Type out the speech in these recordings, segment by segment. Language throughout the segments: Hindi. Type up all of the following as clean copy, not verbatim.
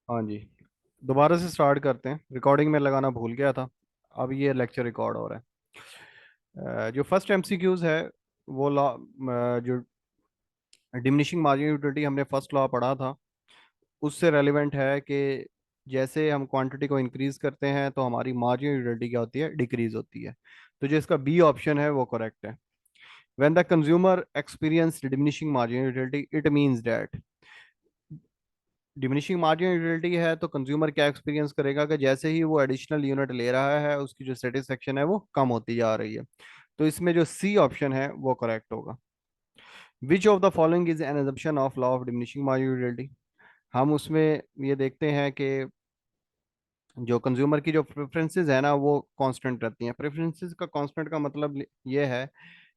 हाँ जी। दोबारा से स्टार्ट करते हैं, रिकॉर्डिंग में लगाना भूल गया था। अब ये लेक्चर रिकॉर्ड हो रहा है। जो फर्स्ट एमसीक्यूज है वो लॉ, जो डिमिनिशिंग मार्जिनल यूटिलिटी हमने फर्स्ट लॉ पढ़ा था, उससे रेलिवेंट है कि जैसे हम क्वांटिटी को इंक्रीज करते हैं तो हमारी मार्जिनल यूटिलिटी क्या होती है, डिक्रीज होती है। तो जो इसका बी ऑप्शन है वो करेक्ट है। When the consumer experience diminishing marginal utility it means that, diminishing marginal utility है तो कंज्यूमर क्या एक्सपीरियंस करेगा कि जैसे ही वो एडिशनल यूनिट ले रहा है उसकी जो सेटिस्फेक्शन है वो कम होती जा रही है। तो इसमें जो सी ऑप्शन है वो करेक्ट होगा। Which of the following is an assumption of law of diminishing marginal utility. हम उसमें ये देखते हैं कि जो कंज्यूमर की जो प्रेफरेंसेस है ना वो कांस्टेंट रहती हैं। प्रेफरेंसेस का कांस्टेंट का मतलब ये है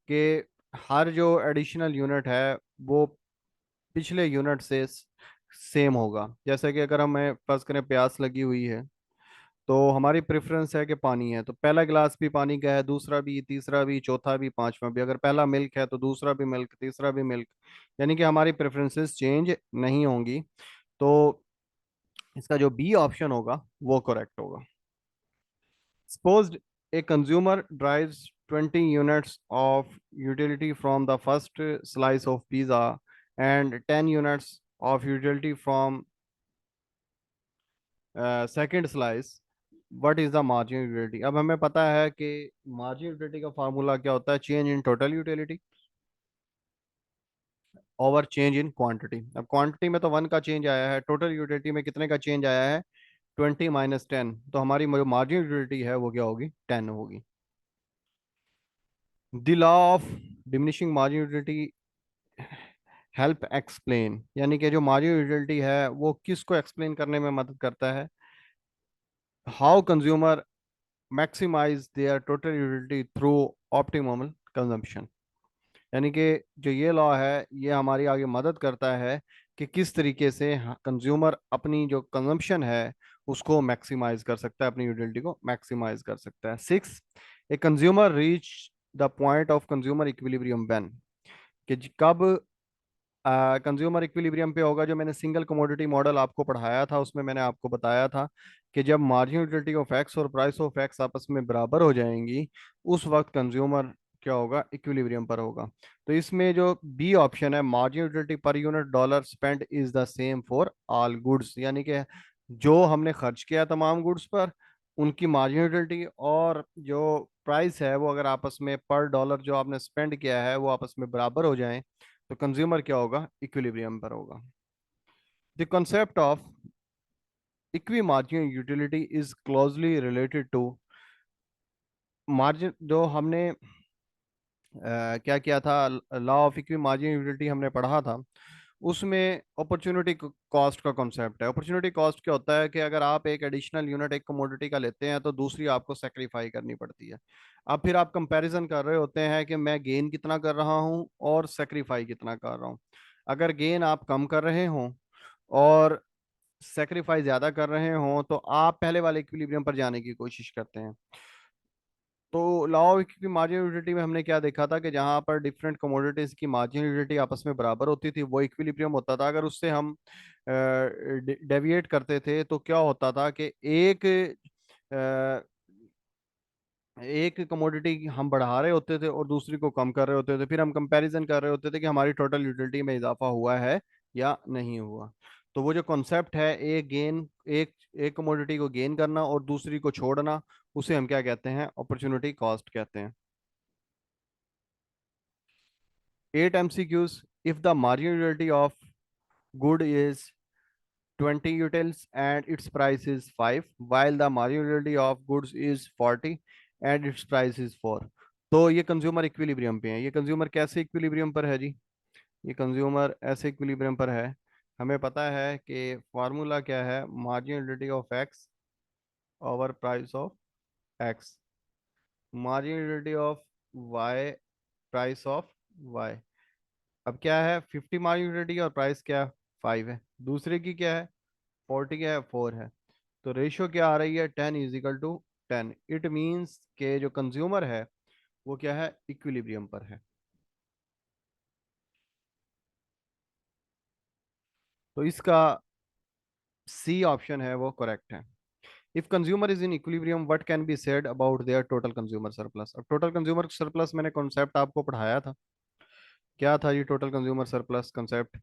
कि हर जो एडिशनल यूनिट है वो पिछले यूनिट से सेम होगा। जैसे कि अगर हमें फर्ज करें प्यास लगी हुई है तो हमारी प्रेफरेंस है कि पानी है, तो पहला गिलास भी पानी का है, दूसरा भी, तीसरा भी, चौथा भी, पांचवा भी। अगर पहला मिल्क है तो दूसरा भी मिल्क, तीसरा भी मिल्क। यानी कि हमारी प्रेफरेंसेस चेंज नहीं होंगी। तो इसका जो बी ऑप्शन होगा वो करेक्ट होगा। Suppose a consumer drives 20 units of utility from the first slice of pizza and 10 units of utility from second slice. What is the marginal utility? अब हमें पता है कि marginal utility का फार्मूला क्या होता है, change in total utility over change in quantity. अब क्वांटिटी में तो 1 का चेंज आया है, टोटल यूटिलिटी में कितने का चेंज आया है, 20 - 10। तो हमारी जो मार्जिनल यूटिलिटी है वो क्या होगी, 10 होगी। The law of diminishing margin utility help explain, यानी कि जो मार्जिन यूटिलिटी है वो किसको एक्सप्लेन करने में मदद करता है, how consumer maximize their total utility through optimum consumption. यानी कि जो ये लॉ है ये हमारी आगे मदद करता है कि किस तरीके से कंज्यूमर अपनी जो कंजम्पशन है उसको मैक्सिमाइज कर सकता है, अपनी यूटिलिटी को मैक्सिमाइज कर सकता है। 6, a consumer reach the point of consumer equilibrium when, कि कब कंज्यूमर इक्विलिब्रियम पे होगा। जो मैंने सिंगल कमोडिटी मॉडल आपको पढ़ाया था उसमें मैंने आपको बताया था कि जब मार्जिन यूटिलिटी ऑफ एक्स और प्राइस ऑफ एक्स आपस में बराबर हो जाएंगी उस वक्त कंज्यूमर क्या होगा, इक्विलिब्रियम पर होगा। तो इसमें जो बी ऑप्शन है, margin utility per unit dollar spend is the same for all goods, यानी कि जो हमने खर्च किया तमाम गुड्स पर उनकी मार्जिन यूटिलिटी और जो प्राइस है वो अगर आपस में पर डॉलर जो आपने स्पेंड किया है वो आपस में बराबर हो जाए तो कंज्यूमर क्या होगा, इक्विलिब्रियम पर होगा। The concept of equi margin utility is closely related to margin. जो हमने क्या किया था, law of equi margin utility हमने पढ़ा था, उसमें अपॉर्चुनिटी कॉस्ट का कॉन्सेप्ट है। अपॉर्चुनिटी कॉस्ट क्या होता है कि अगर आप एक एडिशनल यूनिट एक कमोडिटी का लेते हैं तो दूसरी आपको सेक्रीफाई करनी पड़ती है। अब फिर आप कंपैरिजन कर रहे होते हैं कि मैं गेन कितना कर रहा हूँ और सेक्रीफाई कितना कर रहा हूँ। अगर गेन आप कम कर रहे हो और सेक्रीफाइस ज्यादा कर रहे हो तो आप पहले वाले इक्विलिब्रियम पर जाने की कोशिश करते हैं। तो law of equity margin utility में हमने क्या देखा था कि जहां पर डिफरेंट कमोडिटीज की मार्जिन यूटिलिटी आपस में बराबर होती थी वो इक्विलिब्रियम होता था। अगर उससे हम डेविएट करते थे तो क्या होता था कि एक कमोडिटी हम बढ़ा रहे होते थे और दूसरी को कम कर रहे होते थे, फिर हम कंपैरिजन कर रहे होते थे कि हमारी टोटल यूटिलिटी में इजाफा हुआ है या नहीं हुआ। तो वो जो कॉन्सेप्ट है, एक एक कमोडिटी को गेन करना और दूसरी को छोड़ना, उसे हम क्या कहते हैं, अपॉर्चुनिटी कॉस्ट कहते हैं। 8 MCQs, if the marginal utility of good is 20 utils and its price is 5 while the marginal utility of goods is 40 and its price is 4, तो ये कंज्यूमर इक्विलिब्रियम पे है। ये कंज्यूमर कैसे इक्विलिब्रियम पर है जी, ये कंज्यूमर ऐसे इक्विलिब्रियम पर है। हमें पता है कि फार्मूला क्या है, marginal utility of X over price of X, marginal utility of Y price of Y. अब क्या है, 50 मार्जिन यूटिलिटी और प्राइस क्या, 5 है। दूसरे की क्या है, 40 क्या है, 4 है। तो रेशियो क्या आ रही है, 10 = 10। इट मीन्स के जो कंज्यूमर है वो क्या है, इक्विलिब्रियम पर है। तो इसका सी ऑप्शन है वो करेक्ट है। If consumer is in equilibrium what can be said about their total consumer surplus. अब टोटल कंज्यूमर सरप्लस मैंने कॉन्सेप्ट आपको पढ़ाया था। क्या था ये टोटल कंज्यूमर सरप्लस कॉन्सेप्ट?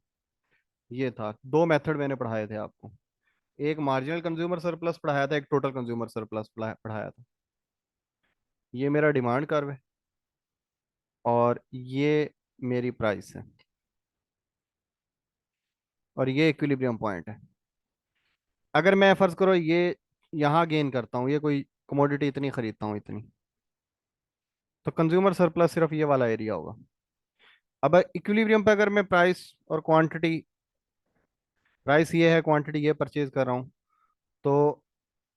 ये था, दो मेथड मैंने पढ़ाए थे आपको। एक मार्जिनल कंज्यूमर सरप्लस पढ़ाया था, एक टोटल कंज्यूमर सरप्लस पढ़ाया था। ये मेरा डिमांड कर्व है और ये मेरी प्राइस है और ये इक्विलिब्रियम पॉइंट है। अगर मैं फर्ज करो ये यहाँ गेन करता हूँ, ये कोई कमोडिटी इतनी खरीदता हूँ इतनी, तो कंज्यूमर सरप्लस सिर्फ ये वाला एरिया होगा। अब इक्विलिब्रियम पे अगर मैं प्राइस और क्वांटिटी, प्राइस ये है, क्वांटिटी ये परचेज कर रहा हूँ, तो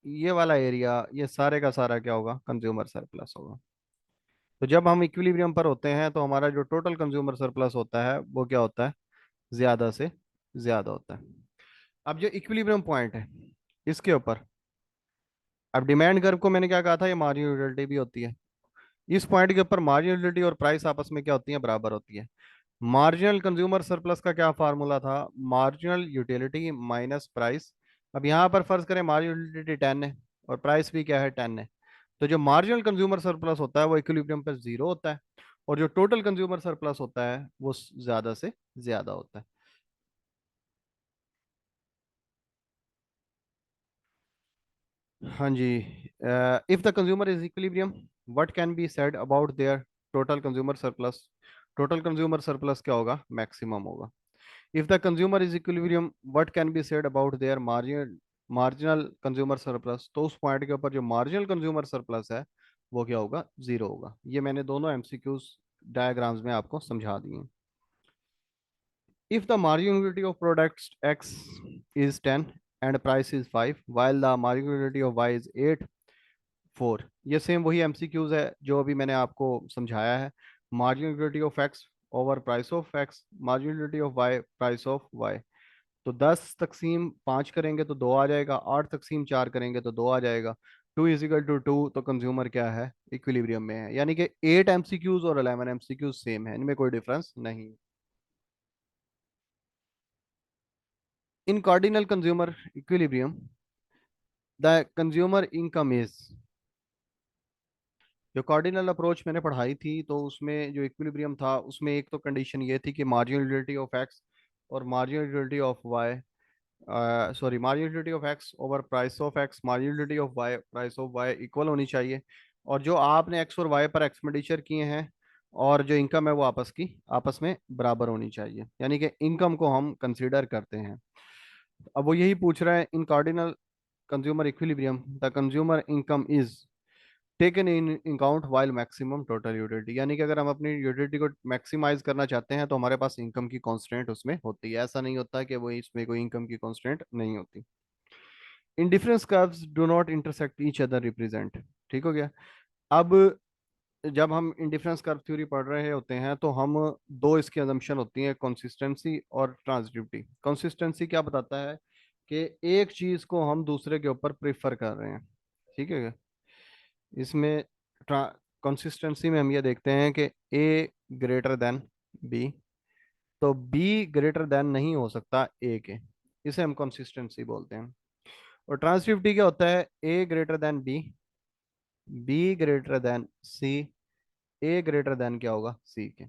ये वाला एरिया, ये सारे का सारा क्या होगा? कंज्यूमर सरप्लस होगा। तो जब हम इक्विलिब्रियम पर होते हैं तो हमारा जो टोटल कंज्यूमर सरप्लस होता है वो क्या होता है? ज्यादा से ज्यादा होता है। अब जो इक्विलिब्रियम पॉइंट है इसके ऊपर, अब डिमांड कर्व को मैंने क्या कहा था, ये मार्जिनल यूटिलिटी भी होती है। इस पॉइंट के ऊपर मार्जिनल यूटिलिटी और प्राइस आपस में क्या होती है? बराबर होती है। मार्जिनल कंज्यूमर सरप्लस का क्या फार्मूला था? Marginal utility minus price. अब यहाँ पर फर्ज करें मार्जिनल यूटिलिटी 10 है और प्राइस भी क्या है? 10 है। तो जो मार्जिनल कंज्यूमर सरप्लस होता है वो इक्विलिब्रियम पर जीरो होता है और जो टोटल कंज्यूमर सरप्लस होता है वो ज्यादा से ज्यादा होता है। हाँ जी। If the consumer is equilibrium what can be said about their total consumer surplus. Total consumer surplus क्या होगा? मैक्सिमम होगा। If the consumer is equilibrium what can be said about their marginal consumer surplus. तो उस पॉइंट के ऊपर जो मार्जिनल कंज्यूमर सरप्लस है वो क्या होगा? जीरो होगा। ये मैंने दोनों एमसीक्यूज डायग्राम्स में आपको समझा दिए। If the marginality of products X is 10 and price is 5 while the marginality of Y is 8 4, ये सेम वही एमसीक्यूज है जो अभी मैंने आपको समझाया है। मार्जिनलिटी of X over price of x, मार्जिनलिटी of Y price of Y. तो 10 तकसीम 5 करेंगे तो 2 आ जाएगा, 8 तकसीम 4 करेंगे तो 2 आ जाएगा। 2 = 2, तो कंज्यूमर क्या है? इक्विलिब्रियम में है। यानी कि 8 एमसीक्यूज और 11 एमसीक्यूज सेम है, इनमें कोई डिफरेंस नहीं। इन cardinal consumer equilibrium the consumer income is. जो कार्डिनल अप्रोच मैंने पढ़ाई थी तो उसमें जो इक्विलिब्रियम था उसमें एक तो कंडीशन ये थी कि मार्जिनलिटी ऑफ एक्स और मार्जिनलिटी of Y, sorry मार्जिनलिटी of X over price of x, मार्जिनलिटी of Y price of Y equal होनी चाहिए। और जो आपने एक्स और वाई पर एक्सपेंडिचर किए हैं और जो इनकम है वो आपस में बराबर होनी चाहिए, यानी कि इनकम को हम कंसीडर करते हैं। अब वो यही पूछ रहा है, इन cardinal consumer equilibrium the consumer income is taken in account while maximum total utility. यानी कि अगर हम अपनी यूटिलिटी को मैक्सिमाइज करना चाहते हैं तो हमारे पास इनकम की कॉन्स्टेंट उसमें होती है। ऐसा नहीं होता कि वो इसमें कोई इनकम की कॉन्स्टेंट नहीं होती। Indifference curves do not intersect each other represent. ठीक हो गया। अब जब हम इंडिफरेंस कर्व थ्योरी पढ़ रहे होते हैं तो हम दो इसकी अजम्पशन होती हैं, कंसिस्टेंसी और ट्रांजिटिविटी। कंसिस्टेंसी क्या बताता है? कि एक चीज को हम दूसरे के ऊपर प्रेफर कर रहे हैं। ठीक है। इसमें कंसिस्टेंसी में हम ये देखते हैं कि ए ग्रेटर देन बी, तो बी ग्रेटर देन नहीं हो सकता ए के, इसे हम कंसिस्टेंसी बोलते हैं। और ट्रांसिटिविटी क्या होता है? ए greater than B, be greater than C, A greater than क्या होगा? सी के।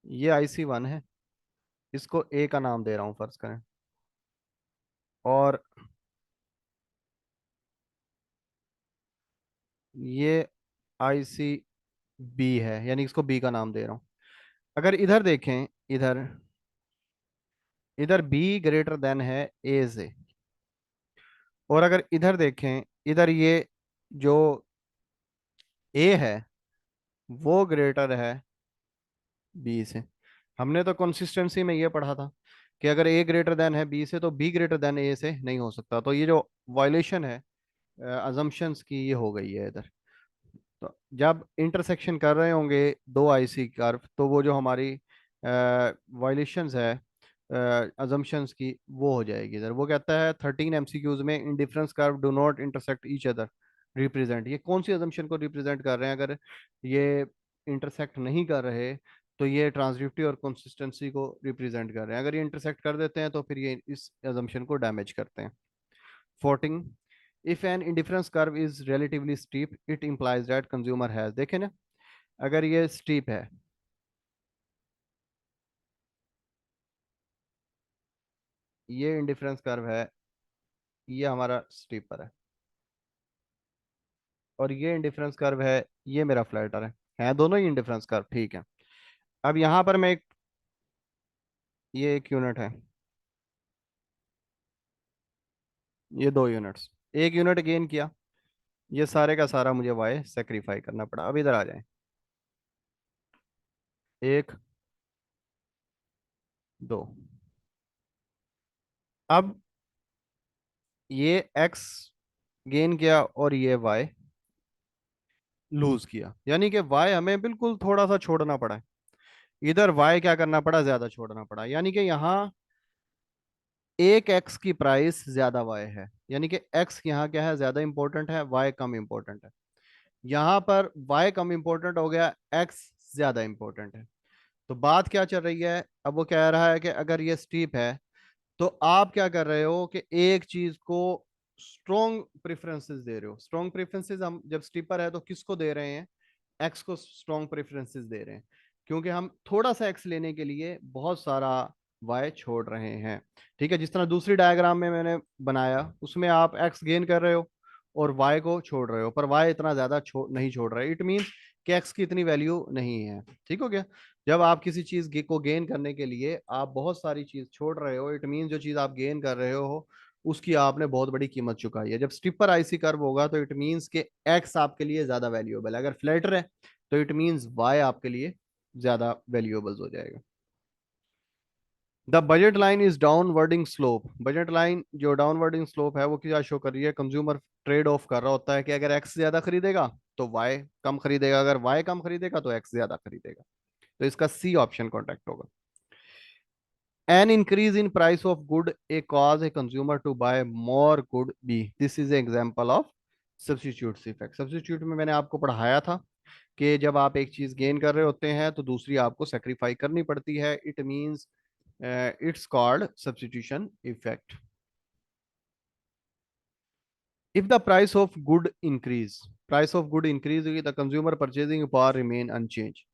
ये IC1 है, इसको ए का नाम दे रहा हूं फर्ज करें। और ये IC B है, यानी इसको बी का नाम दे रहा हूं। अगर इधर देखें, इधर इधर बी ग्रेटर देन है ए से, और अगर इधर देखें, इधर ये जो ए है वो ग्रेटर है बी से। हमने तो कंसिस्टेंसी में ये पढ़ा था कि अगर ए ग्रेटर देन है बी से तो बी ग्रेटर देन ए से नहीं हो सकता। तो ये जो वायलेशन है अजम्पशंस की, ये हो गई है इधर। तो जब इंटरसेक्शन कर रहे होंगे दो IC कर्व तो वो जो हमारी वायलेशंस है अजम्पशंस की, वो हो जाएगी इधर। वो कहता है 13 MCQs में in difference curve do not intersect each other represent. ये कौन सी अजम्पशन को रिप्रेजेंट कर रहे हैं? अगर ये इंटरसेक्ट नहीं कर रहे तो ये ट्रांजिटिविटी और कंसिस्टेंसी को रिप्रेजेंट कर रहे हैं। अगर ये इंटरसेक्ट कर देते हैं तो फिर ये इस अजम्पशन को डैमेज करते हैं। 14, if an indifference curve is relatively steep it implies that consumer has, देखे ना, अगर ये स्टीप है, ये इंडिफरेंस कर्व है, ये हमारा स्टीप पर और ये इंडिफरेंस कर्व है, ये मेरा फ्लैटर है दोनों ही इंडिफरेंस कर्व, ठीक है। अब यहाँ पर मैं एक, ये 1 यूनिट है, ये 2 यूनिट्स, 1 यूनिट गेन किया, ये सारे का सारा मुझे वाई सेक्रीफाई करना पड़ा। अब इधर आ जाए, 1, 2, अब ये एक्स गेन किया और ये वाई लूज किया, यानी कि वाई हमें बिल्कुल थोड़ा सा छोड़ना पड़ा है, इधर वाई क्या करना पड़ा, ज्यादा छोड़ना पड़ा, यानी कि यहाँ एक एक्स की प्राइस ज्यादा वाई है, यानी कि एक्स यहाँ क्या है, ज्यादा इंपॉर्टेंट है, वाई कम इंपॉर्टेंट है। यहाँ पर वाई कम इंपॉर्टेंट हो गया, एक्स ज्यादा इंपॉर्टेंट है। तो बात क्या चल रही है, अब वो कह रहा है कि अगर ये स्टीप है तो आप क्या कर रहे हो कि एक चीज को स्ट्रॉन्ग प्रेफरेंसेस दे रहे हो। स्ट्रॉन्ग प्रेफरेंसेस हम जब स्टीपर है तो किसको दे रहे हैं, एक्स को स्ट्रॉन्ग प्रेफरेंसेस दे रहे हैं, क्योंकि हम थोड़ा सा एक्स लेने के लिए बहुत सारा वाई छोड़ रहे हैं। ठीक है, जिस तरह दूसरी डायग्राम में मैंने बनाया उसमें आप एक्स गेन कर रहे हो और वाई को छोड़ रहे हो, पर वाई इतना ज्यादा नहीं छोड़ रहे, इट मीन्स कि एक्स की इतनी वैल्यू नहीं है। ठीक हो गया, जब आप किसी चीज को गेन करने के लिए आप बहुत सारी चीज छोड़ रहे हो, इट मीन जो चीज आप गेन कर रहे हो उसकी आपने बहुत बड़ी कीमत चुकाई है। जब स्टिपर आईसी कर्व होगा तो इट मीन्स के एक्स आपके लिए ज्यादा वैल्यूएबल है, अगर फ्लैटर है तो इट मीन्स वाई आपके लिए ज्यादा वैल्यूएबल हो जाएगा। The budget line is डाउनवर्डिंग slope, budget line जो डाउनवर्डिंग स्लोप है वो क्या शो कर रही है, कंज्यूमर ट्रेड ऑफ कर रहा होता है कि अगर एक्स ज्यादा खरीदेगा तो वाई कम खरीदेगा, अगर वाई कम खरीदेगा तो एक्स ज्यादा खरीदेगा। तो इसका सी ऑप्शन कॉन्टेक्ट होगा। An increase in price of good a cause a consumer to buy more good b, this is an example of substitutes effect। Substitute में मैंने आपको पढ़ाया था कि जब आप एक चीज गेन कर रहे होते हैं तो दूसरी आपको सेक्रीफाई करनी पड़ती है, it means it's called substitution effect. If the price of good increase, the consumer purchasing power remain unchanged।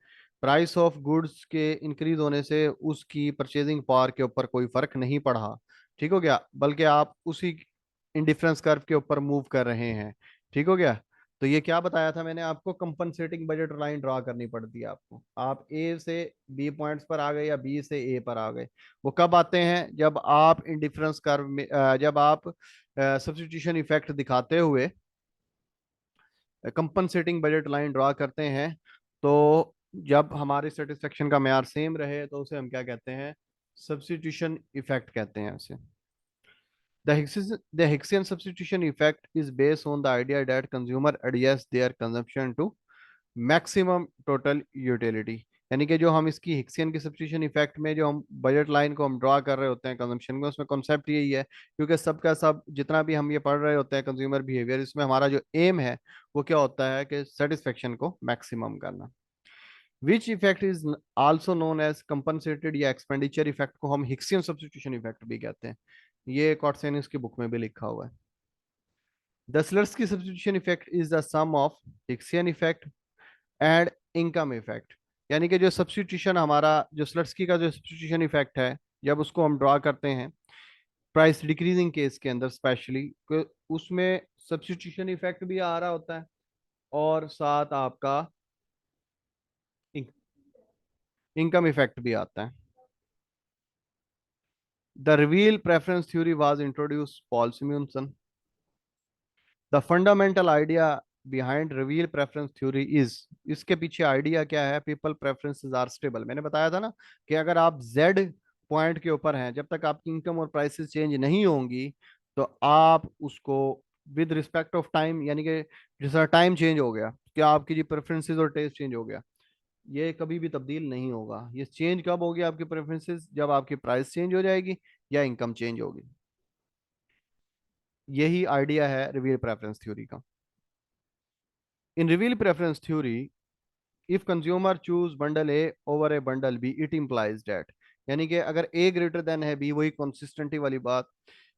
Price of goods के इंक्रीज होने से उसकी परचेजिंग पावर के ऊपर कोई फर्क नहीं पड़ा, ठीक हो गया, बल्कि आप उसी इंडिफरेंस कर्व के ऊपर मूव कर रहे हैं। ठीक हो गया, तो ये क्या बताया था मैंने आपको, कंपनसेटिंग बजट लाइन ड्रा करनी पड़ती है आपको, आप ए से बी पॉइंट्स पर आ गए या बी से ए पर आ गए। वो कब आते हैं, जब आप इंडिफरेंस कर्व में जब आप सब्स्टिट्यूशन इफेक्ट दिखाते हुए कंपनसेटिंग बजट लाइन ड्रा करते हैं, तो जब हमारे सेटिस्फेक्शन का मेयार सेम रहे तो उसे हम क्या कहते हैं, सब्स्टिट्यूशन इफेक्ट कहते हैं उसे। The Hicksian substitution effect is based on the idea that consumer adjust their consumption to maximum total utility, यानी कि जो हम इसकी हिक्सियन की सब्स्टिट्यूशन इफेक्ट में जो हम बजट लाइन को हम ड्रा कर रहे होते हैं कंजम्पशन में, उसमें कॉन्सेप्ट यही है, क्योंकि सबका सब जितना भी हम ये पढ़ रहे होते हैं कंज्यूमर बिहेवियर, इसमें हमारा जो एम है वो क्या होता है कि सेटिस्फेक्शन को मैक्सिमम करना। विच effect is also known as compensated या एक्सपेंडिचर इफेक्ट को हम हिक्सियन सब्स्टिट्यूशन इफेक्ट भी कहते हैं, ये कॉट्सेनिस की बुक में भी लिखा हुआ है। दसलर्स की substitution effect is the sum of Hicksian effect and income effect, यानी कि जो सब्स्टिट्यूशन हमारा जो स्लट्सकी का जो सब्स्टिट्यूशन इफेक्ट है, जब उसको हम ड्रा करते हैं प्राइस डिक्रीजिंग केस के अंदर स्पेशली, उसमें सब्स्टिट्यूशन इफेक्ट भी आ रहा होता है और साथ आपका इनकम इफेक्ट भी आता है। The reveal preference theory was introduce Paul सिम्यूनसन। The fundamental idea behind reveal preference theory is, इसके पीछे आइडिया क्या है, पीपल प्रेफरेंसेस आर स्टेबल। मैंने बताया था ना कि अगर आप जेड पॉइंट के ऊपर हैं, जब तक आपकी इनकम और प्राइसेस चेंज नहीं होंगी तो आप उसको विद रिस्पेक्ट ऑफ टाइम, यानी कि जैसा टाइम चेंज हो गया क्या आपकी जी प्रेफरेंसेस और टेस्ट चेंज हो गया, ये कभी भी तब्दील नहीं होगा। ये चेंज कब होगी आपकी प्रेफरेंसेस, जब आपकी प्राइस चेंज हो जाएगी या इनकम चेंज होगी। यही आइडिया है रिवील प्रेफरेंस थ्योरी का। इन reveal preference theory if consumer choose bundle A over A bundle B it implies that, यानी कि अगर ए ग्रेटर देन है बी, वही कंसिस्टेंटी वाली बात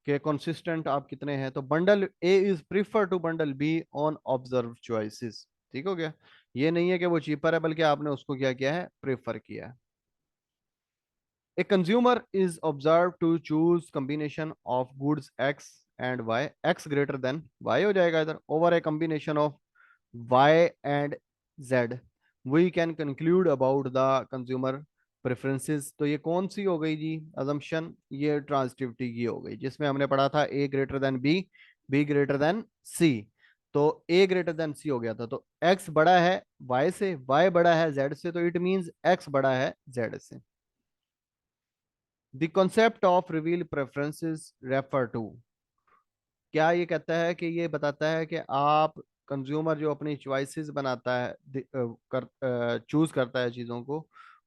कि कंसिस्टेंट आप कितने हैं, तो bundle A is prefer to bundle B on observe choices. ठीक हो गया। ये नहीं है कि वो चीपर है, बल्कि आपने उसको क्या किया है, प्रेफर किया है। A consumer is observed to choose combination of goods X and Y, X greater than Y हो जाएगा इधर, over a combination of Y and Z. We can conclude about the consumer preferences। तो ये कौन सी हो गई जी assumption, ये ट्रांसिटिविटी की हो गई, जिसमें हमने पढ़ा था A greater than B, B greater than C। तो A greater than C हो गया था, तो X बड़ा है Y से, Y बड़ा है Z से, तो इट मींस X बड़ा है Z से। The concept of reveal preferences refer to, क्या ये कहता है कि ये बताता है कि आप कंज्यूमर जो अपनी चॉइसेस बनाता है, चूज करता है चीज़ों को,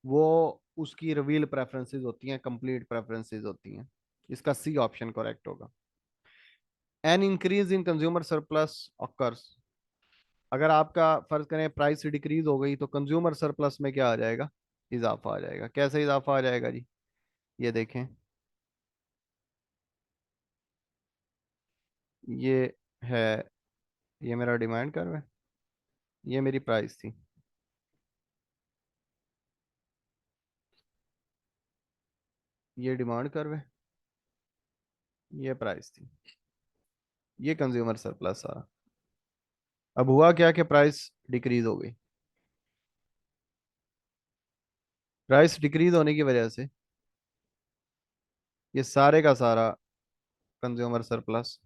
वो उसकी रिवील प्रेफरेंसेस होती हैं, कंप्लीट प्रेफरेंसेस होती हैं। इसका सी ऑप्शन करेक्ट होगा। An increase in consumer surplus occurs, अगर आपका फर्ज करें प्राइस डिक्रीज हो गई, तो कंज्यूमर सरप्लस में क्या आ जाएगा, इजाफा आ जाएगा। कैसे इजाफा आ जाएगा जी, ये देखें, ये है, ये मेरा डिमांड कर्व है, ये मेरी प्राइस थी, ये डिमांड कर्व है, ये प्राइस थी, ये कंज्यूमर सरप्लस आ। अब हुआ क्या कि प्राइस डिक्रीज हो गई, प्राइस डिक्रीज होने की वजह से ये सारे का सारा कंज्यूमर सरप्लस।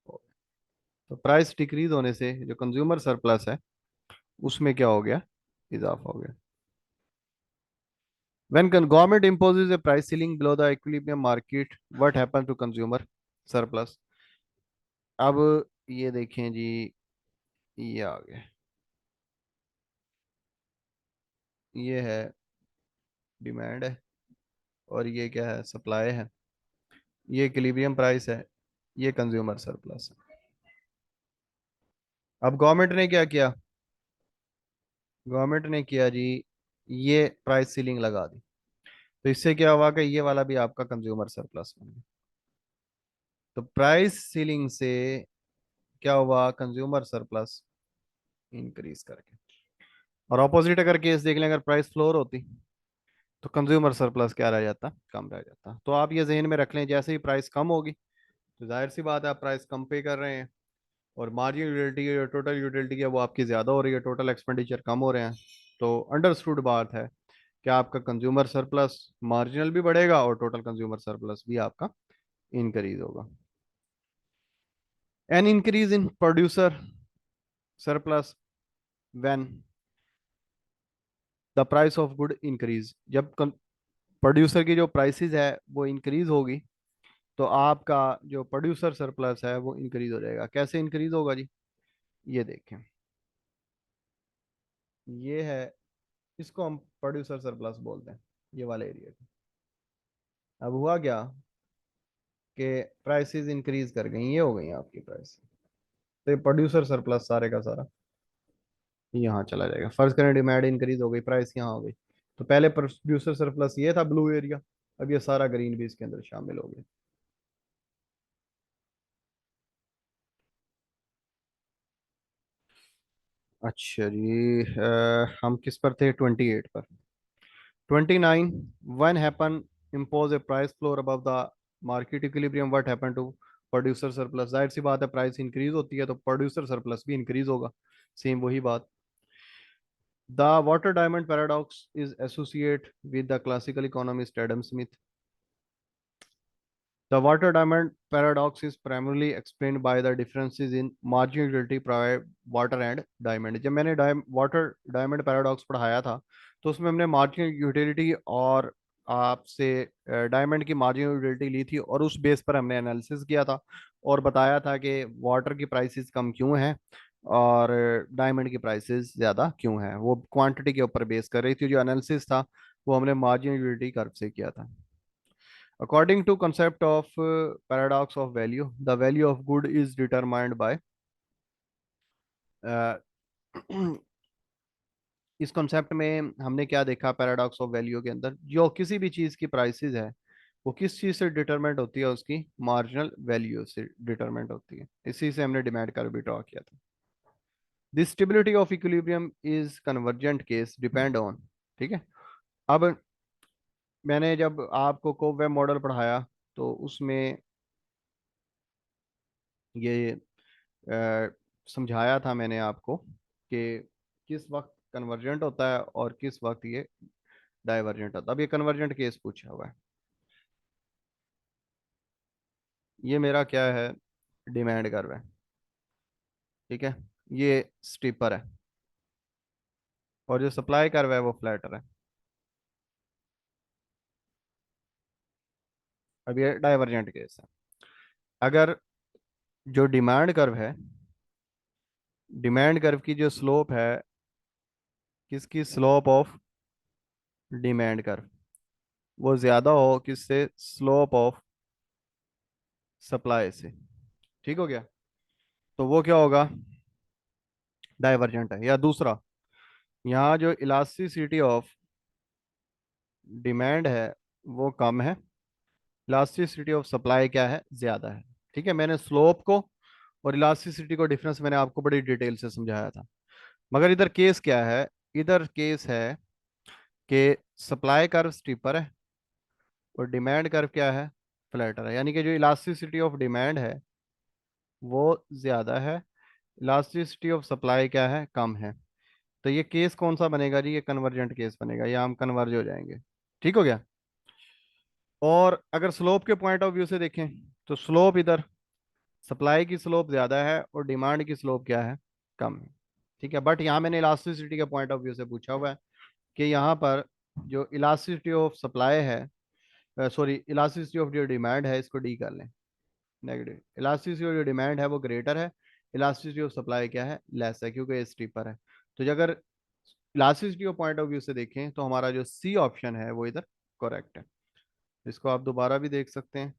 तो प्राइस डिक्रीज होने से जो कंज्यूमर सरप्लस है उसमें क्या हो गया, इजाफा हो गया। When government imposes a price ceiling below the equilibrium market, what happens to consumer surplus? अब ये देखें जी, ये आ गया, ये है डिमांड है, और ये क्या है, सप्लाई है, ये इक्विलिब्रियम प्राइस है, ये कंज्यूमर सरप्लस है। अब गवर्नमेंट ने क्या किया, गवर्नमेंट ने किया जी, ये प्राइस सीलिंग लगा दी, तो इससे क्या हुआ कि ये वाला भी आपका कंज्यूमर सरप्लस बन गया। तो प्राइस सीलिंग से क्या हुआ, कंज्यूमर सरप्लस इंक्रीज करके। और ऑपोजिट अगर केस देख लें, अगर प्राइस फ्लोर होती तो कंज्यूमर सरप्लस क्या रह जाता, कम रह जाता। तो आप ये जहन में रख लें, जैसे ही प्राइस कम होगी तो जाहिर सी बात है आप प्राइस कम पे कर रहे हैं, और मार्जिन यूटिलिटी या टोटल यूटिलिटी है वो आपकी ज़्यादा हो रही है, टोटल एक्सपेंडिचर कम हो रहे हैं। तो अंडरस्टूड बात है कि आपका कंज्यूमर सरप्लस मार्जिनल भी बढ़ेगा और टोटल कंज्यूमर सरप्लस भी आपका इंक्रीज होगा। An increase in producer surplus when the price of good increase, जब प्रोड्यूसर की जो प्राइसेस है वो इंक्रीज होगी, तो आपका जो प्रोड्यूसर सरप्लस है वो इंक्रीज हो जाएगा। कैसे इंक्रीज होगा जी, ये देखें, ये है, इसको हम प्रोड्यूसर सरप्लस बोलते हैं, ये वाले एरिया को। अब हुआ क्या कि प्राइसेस इंक्रीज कर गई, ये हो गई आपकी प्राइस, तो ये प्रोड्यूसर सरप्लस सारे का सारा यहाँ चला जाएगा। फर्ज करें डिमांड इंक्रीज हो गई, प्राइस यहाँ हो गई, तो पहले प्रोड्यूसर सरप्लस ये था ब्लू एरिया, अब ये सारा ग्रीन भी इसके अंदर शामिल हो गया। अच्छा जी, हम किस पर थे, 28 पर। 29, when happen impose a price floor above the market equilibrium, what happen to producer surplus, जाहिर सी बात है प्राइस इंक्रीज होती है तो प्रोड्यूसर सरप्लस भी इंक्रीज होगा, सेम वही बात। The water diamond paradox is associate with the classical economist Adam Smith. The water diamond paradox is primarily explained by the differences in marginal utility provided water and diamond। जब मैंने वाटर डायमंड पैराडॉक्स पढ़ाया था, तो उसमें हमने मार्जिनल यूटिलिटी और आपसे डायमंड की मार्जिनल यूटिलिटी ली थी, और उस बेस पर हमने एनालिसिस किया था और बताया था कि वाटर की प्राइसेस कम क्यों हैं और डायमंड की प्राइसेस ज़्यादा क्यों हैं। वो क्वांटिटी के ऊपर बेस कर रही थी, जो एनालिसिस था वो हमने मार्जिनल यूटिलिटी कर्व से किया था। According to concept of paradox of value, the value of good is determined by uh, इस कॉन्सेप्ट में हमने क्या देखा पैराडॉक्स ऑफ वैल्यू के अंदर, जो किसी भी चीज़ की प्राइसेस है वो किस चीज़ से डिटरमेंट होती है, उसकी मार्जिनल वैल्यू से डिटरमेंट होती है। इसी से हमने डिमांड कर्व भी ड्रॉ किया था। The stability of equilibrium is convergent case depend on. ठीक है। अब मैंने जब आपको कोवेब मॉडल पढ़ाया तो उसमें ये समझाया था मैंने आपको कि किस वक्त कन्वर्जेंट होता है और किस वक्त ये डाइवर्जेंट होता है। अब ये कन्वर्जेंट केस पूछा हुआ है। ये मेरा क्या है, डिमांड कर्व है। ठीक है। ये स्टीपर है और जो सप्लाई कर्व है वो फ्लैटर है। अब ये डाइवर्जेंट केस है। अगर जो डिमांड कर्व है, डिमांड कर्व की जो स्लोप है, किसकी स्लोप ऑफ डिमांड कर्व, वो ज्यादा हो किससे, स्लोप ऑफ सप्लाई से। ठीक हो गया। तो वो क्या होगा, डाइवर्जेंट है। या दूसरा, यहाँ जो इलास्टिसिटी ऑफ डिमांड है वो कम है, इलास्टिसिटी ऑफ सप्लाई क्या है, ज्यादा है। ठीक है। मैंने स्लोप को और इलास्टिसिटी को डिफरेंस मैंने आपको बड़ी डिटेल से समझाया था। मगर इधर केस क्या है, इधर केस है कि सप्लाई कर्व स्टीपर है और डिमांड कर्व क्या है, फ्लैटर है। यानी कि जो इलास्टिसिटी ऑफ डिमांड है वो ज्यादा है, इलास्टिसिटी ऑफ सप्लाई क्या है, कम है। तो ये केस कौन सा बनेगा जी, ये कन्वर्जेंट केस बनेगा, या हम कन्वर्ज हो जाएंगे। ठीक हो गया। और अगर स्लोप के पॉइंट ऑफ व्यू से देखें तो स्लोप इधर सप्लाई की स्लोप ज्यादा है और डिमांड की स्लोप क्या है, कम है। ठीक है। बट यहाँ मैंने इलास्टिसिटी के पॉइंट ऑफ व्यू से पूछा हुआ है कि यहाँ पर जो इलास्टिसिटी ऑफ सप्लाई है, सॉरी इलास्टिसिटी ऑफ जो डिमांड है, इसको डी कर लें, नेगेटिव। इलास्टिसिटी ऑफ जो डिमांड है वो ग्रेटर है, इलास्टिसिटी ऑफ सप्लाई क्या है, लेस है, क्योंकि ये स्टीपर है। तो जो अगर elasticity of point of view से देखें तो हमारा जो सी ऑप्शन है वो इधर करेक्ट है। इसको आप दोबारा भी देख सकते हैं।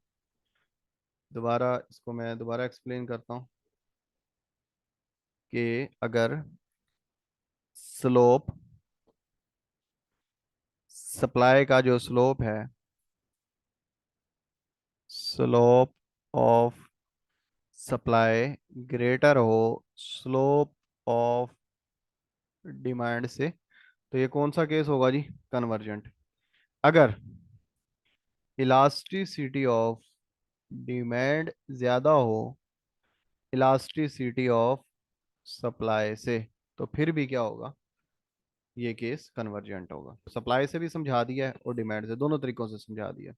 दोबारा इसको मैं दोबारा एक्सप्लेन करता हूँ कि अगर स्लोप, सप्लाई का जो स्लोप है, स्लोप ऑफ सप्लाई ग्रेटर हो स्लोप ऑफ डिमांड से, तो ये कौन सा केस होगा जी, कन्वर्जेंट। अगर इलास्टिसिटी ऑफ डिमांड ज्यादा हो इलास्टिसिटी ऑफ सप्लाई से, तो फिर भी क्या होगा, ये केस कन्वर्जेंट होगा। सप्लाई से भी समझा दिया है और डिमांड से, दोनों तरीकों से समझा दिया।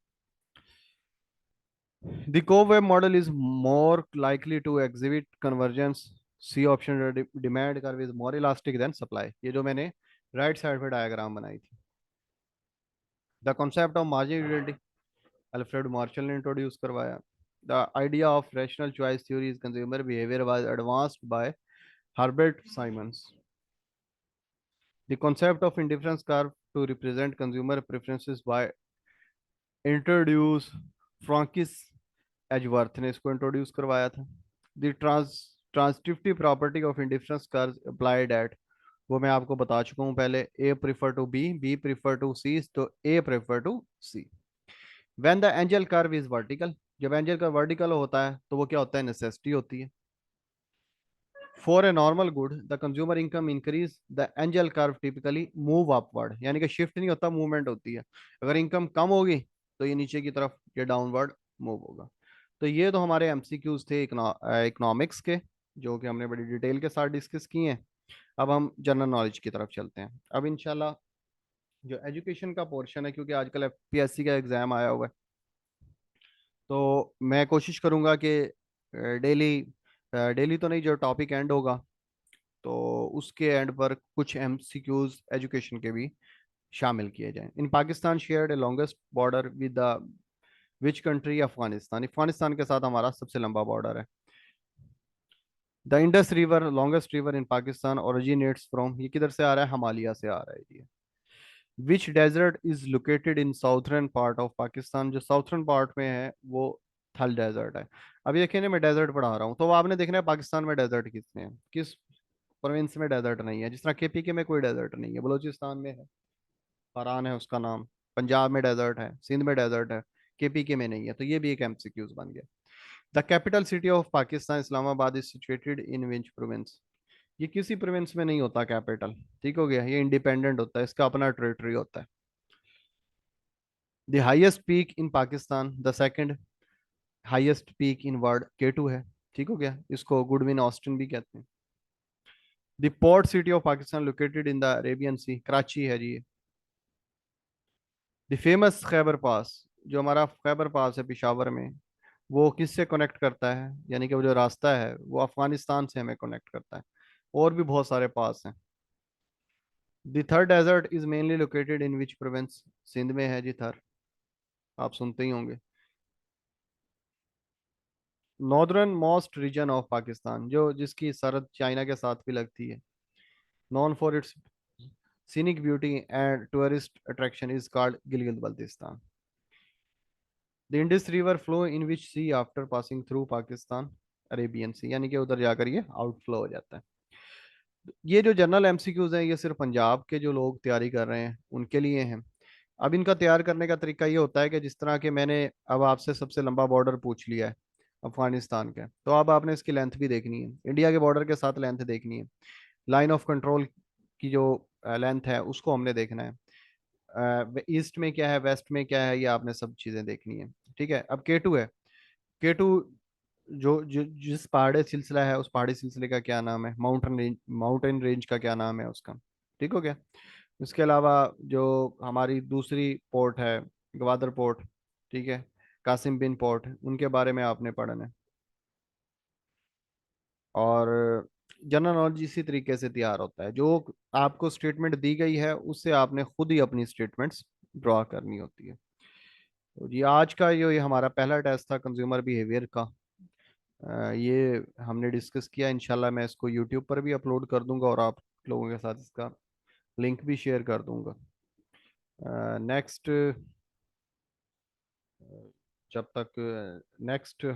The Cove model is more likely to exhibit convergence. C option, demand curve is more elastic than supply. ये जो मैंने राइट साइड पे डायग्राम बनाई थी। The concept of margin utility Alfred Marshall ने इंट्रोड्यूस करवाया। The idea of rational choice theory is consumer behaviour was advanced bye Herbert Symonds. The concept of indifference curve to represent consumer preferences bye introduce फ्रांकिस Edgeworth ने इसको इंट्रोड्यूस करवाया था। The ट्रांसिटिविटी property of indifference curve applied at, वो मैं आपको बता चुका हूं पहले, ए prefer to be, B prefer to सी, तो ए prefer to C. When the Engel curve is vertical, जब एंजल कर्व वर्टिकल होता है तो वो क्या होता है, नेसेसिटी होती है। For a normal good the consumer income increase the Engel curve typically move upward, यानी कि शिफ्ट नहीं होता, मूवमेंट होती है। अगर इनकम कम होगी तो ये नीचे की तरफ ये डाउनवर्ड मूव होगा। तो ये तो हमारे एमसीक्यूज थे इकोनॉमिक्स के, जो कि हमने बड़ी डिटेल के साथ डिस्कस किए हैं। अब हम जनरल नॉलेज की तरफ चलते हैं। अब इंशाल्लाह जो एजुकेशन का पोर्शन है, क्योंकि आजकल एफपीएससी का एग्जाम आया हुआ है, तो मैं कोशिश करूंगा कि डेली, डेली तो नहीं, जो टॉपिक एंड होगा तो उसके एंड पर कुछ एमसीक्यूज एजुकेशन के भी शामिल किए जाएं। इन Pakistan shared A longest border with the which country, Afghanistan. Afghanistan के साथ हमारा सबसे लंबा बॉर्डर है। The Indus river longest river in Pakistan originates from, ये किधर से आ रहा है, हिमालय से आ रहा है ये। विच desert is located in southern part of Pakistan, जो साउथर्न पार्ट में है वो थल डेजर्ट है। अब ये देखिए ना, मैं डेजर्ट पढ़ा रहा हूँ तो वो आपने देखना है पाकिस्तान में डेजर्ट कितने हैं, किस प्रोविंस में डेजर्ट नहीं है, जिस तरह केपीके में कोई डेजर्ट नहीं है, बलूचिस्तान में है, फरहान है उसका नाम, पंजाब में डेजर्ट है, सिंध में डेजर्ट है, केपीके में नहीं है। तो ये भी एक एमसीक्यूज बन गया। The capital city of Pakistan Islamabad is situated in which province? ये किसी प्रोविंस में नहीं होता कैपिटल, ठीक हो गया, ये इंडिपेंडेंट होता है, इसका अपना टेरिटरी होता है। The highest peak in Pakistan, the second highest peak in world, K2 है, ठीक हो गया, इसको गुडविन ऑस्टिन भी कहते हैं। The port city of Pakistan located in the Arabian सी, कराची है जी। द फेमस खैबर पास, जो हमारा खैबर पास है पिशावर में, वो किससे कनेक्ट करता है, यानी कि वो जो रास्ता है वो अफगानिस्तान से हमें कनेक्ट करता है। और भी बहुत सारे पास हैं। द थर desert is mainly located in which province? Sindh में है जी थर, आप सुनते ही होंगे। Northern most reason of Pakistan, जो जिसकी सरहद चाइना के साथ भी लगती है, non for its scenic beauty and tourist attraction, is called Gilgit Baltistan. The Indus river flow in which C after passing through Pakistan? Arabian सी, यानी कि उधर जाकर ये आउटफ्लो हो जाता है। ये जो जनरल एमसीक्यूज हैं ये सिर्फ पंजाब के जो लोग तैयारी कर रहे हैं उनके लिए हैं। अब इनका तैयार करने का तरीका ये होता है कि जिस तरह के मैंने अब आपसे सबसे लंबा बॉर्डर पूछ लिया है अफगानिस्तान का, तो अब आपने इसकी लेंथ भी देखनी है, इंडिया के बॉर्डर के साथ लेंथ देखनी है, लाइन ऑफ कंट्रोल की जो लेंथ है उसको हमने देखना है, ईस्ट में क्या है, वेस्ट में क्या है, ये आपने सब चीज़ें देखनी है। ठीक है, अब K2 है। K2 जो जिस पहाड़ी सिलसिला है उस पहाड़ी सिलसिले का क्या नाम है, माउंटेन रेंज का क्या नाम है उसका, ठीक हो गया। उसके अलावा जो हमारी दूसरी पोर्ट है, ग्वादर पोर्ट, ठीक है, कासिम बिन पोर्ट, उनके बारे में आपने पढ़ना है। और जनरल नॉलेज इसी तरीके से तैयार होता है, जो आपको स्टेटमेंट दी गई है उससे आपने खुद ही अपनी स्टेटमेंट्स ड्रॉ करनी होती है। तो ये आज का ये हमारा पहला टेस्ट था कंज्यूमर बिहेवियर का। ये हमने डिस्कस किया, इंशाल्लाह मैं इसको यूट्यूब पर भी अपलोड कर दूंगा और आप लोगों के साथ इसका लिंक भी शेयर कर दूंगा। नेक्स्ट, जब तक नेक्स्ट